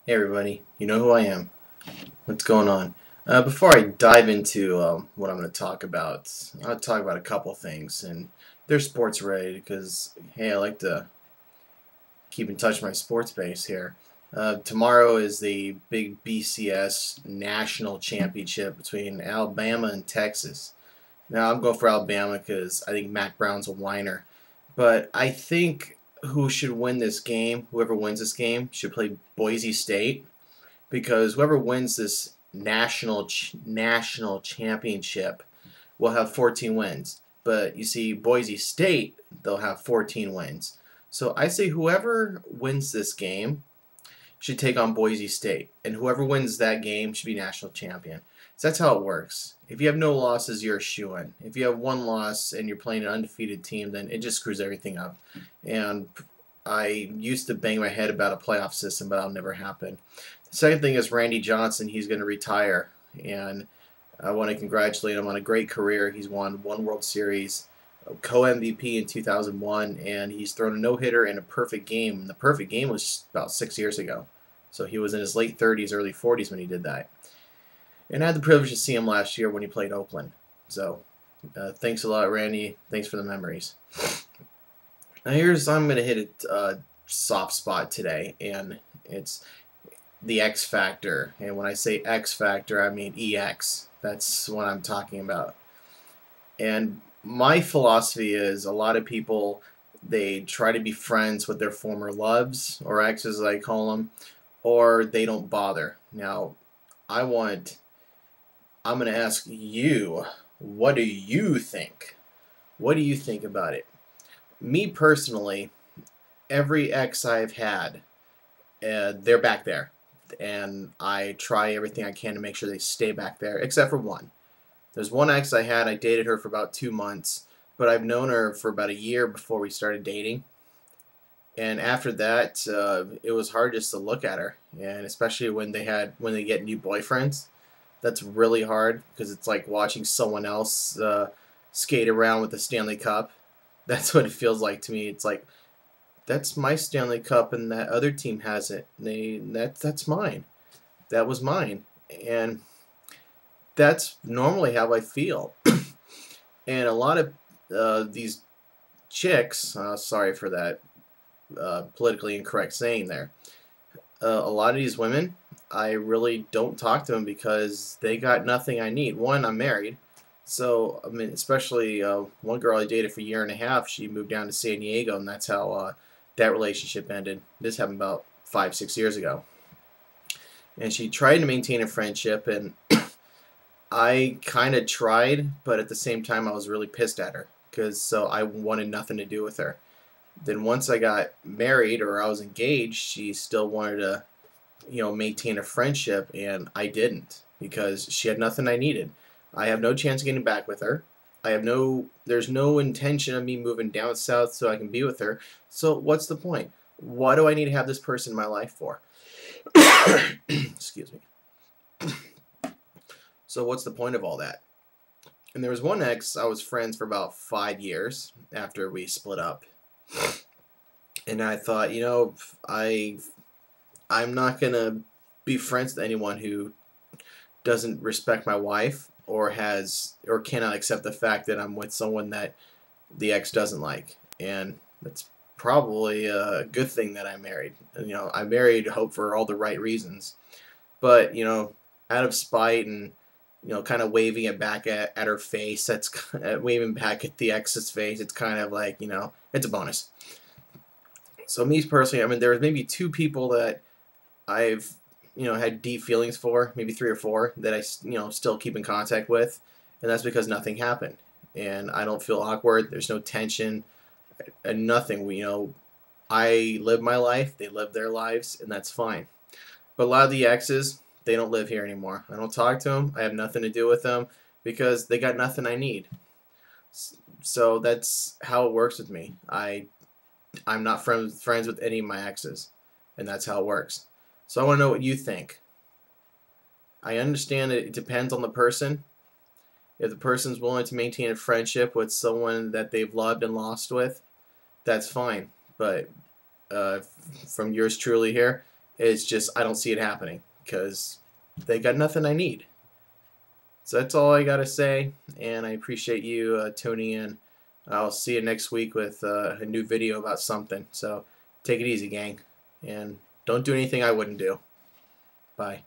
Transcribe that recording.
Hey everybody, you know who I am. What's going on? Before I dive into what I'm going to talk about, I'll talk about a couple things, and they're sports related because, hey, I like to keep in touch with my sports base here. Tomorrow is the big BCS national championship between Alabama and Texas. Now, I'm going for Alabama because I think Mac Brown's a whiner, but I think who should win this game, whoever wins this game, should play Boise State because whoever wins this national championship will have 14 wins. But you see, Boise State, they'll have 14 wins. So I say whoever wins this game should take on Boise State, and whoever wins that game should be national champion. So that's how it works. If you have no losses, you're a shoo-in. If you have one loss and you're playing an undefeated team, then it just screws everything up. And I used to bang my head about a playoff system, but that'll never happen. The second thing is Randy Johnson. He's going to retire, and I want to congratulate him on a great career. He's won one World Series, co-MVP in 2001, and he's thrown a no-hitter in a perfect game. And the perfect game was about 6 years ago. So he was in his late 30s, early 40s when he did that. And I had the privilege to see him last year when he played Oakland. So thanks a lot, Randy. Thanks for the memories. Now I'm going to hit a soft spot today, and it's the X Factor. And when I say X Factor, I mean EX. That's what I'm talking about. And my philosophy is a lot of people, they try to be friends with their former loves, or exes as I call them, or they don't bother. Now, I'm going to ask you, what do you think? What do you think about it? Me personally, every ex I've had, they're back there. And I try everything I can to make sure they stay back there, except for one. There's one ex I had, I dated her for about 2 months, but I've known her for about a year before we started dating. And after that, it was hard just to look at her, and especially when they get new boyfriends, that's really hard because it's like watching someone else skate around with the Stanley Cup. That's what it feels like to me. It's like that's my Stanley Cup, and that other team has it. That's mine. That was mine, and that's normally how I feel. And a lot of these chicks, sorry for that politically incorrect saying there. A lot of these women, I really don't talk to them because they got nothing I need. One, I'm married, so I mean, especially one girl I dated for a year and a half. She moved down to San Diego, and that's how that relationship ended. This happened about 5, 6 years ago, and she tried to maintain a friendship, and I kind of tried, but at the same time, I was really pissed at her because so I wanted nothing to do with her. Then once I got married or I was engaged, she still wanted to, maintain a friendship, and I didn't because she had nothing I needed. I have no chance of getting back with her. There's no intention of me moving down south so I can be with her. So what's the point? Why do I need to have this person in my life for? Excuse me. So what's the point of all that? And there was one ex I was friends for about 5 years after we split up. And I thought, I'm not gonna be friends with anyone who doesn't respect my wife or cannot accept the fact that I'm with someone that the ex doesn't like. And that's probably a good thing that I married. I married Hope for all the right reasons. But, out of spite and kind of waving it back at her face. That's waving back at the ex's face. It's kind of like, it's a bonus. So me personally, I mean, there was maybe two people that I've, had deep feelings for, maybe three or four that I, still keep in contact with, and that's because nothing happened, and I don't feel awkward. There's no tension, and nothing. I live my life, they live their lives, and that's fine. But a lot of the exes, they don't live here anymore. I don't talk to them. I have nothing to do with them because they got nothing I need. So that's how it works with me. I'm not friends with any of my exes, and that's how it works. So I want to know what you think. I understand it depends on the person. If the person's willing to maintain a friendship with someone that they've loved and lost with, that's fine. But from yours truly here, It's just I don't see it happening because they got nothing I need. So that's all I gotta say, and I appreciate you tuning in. I'll see you next week with a new video about something. So take it easy, gang, and don't do anything I wouldn't do. Bye.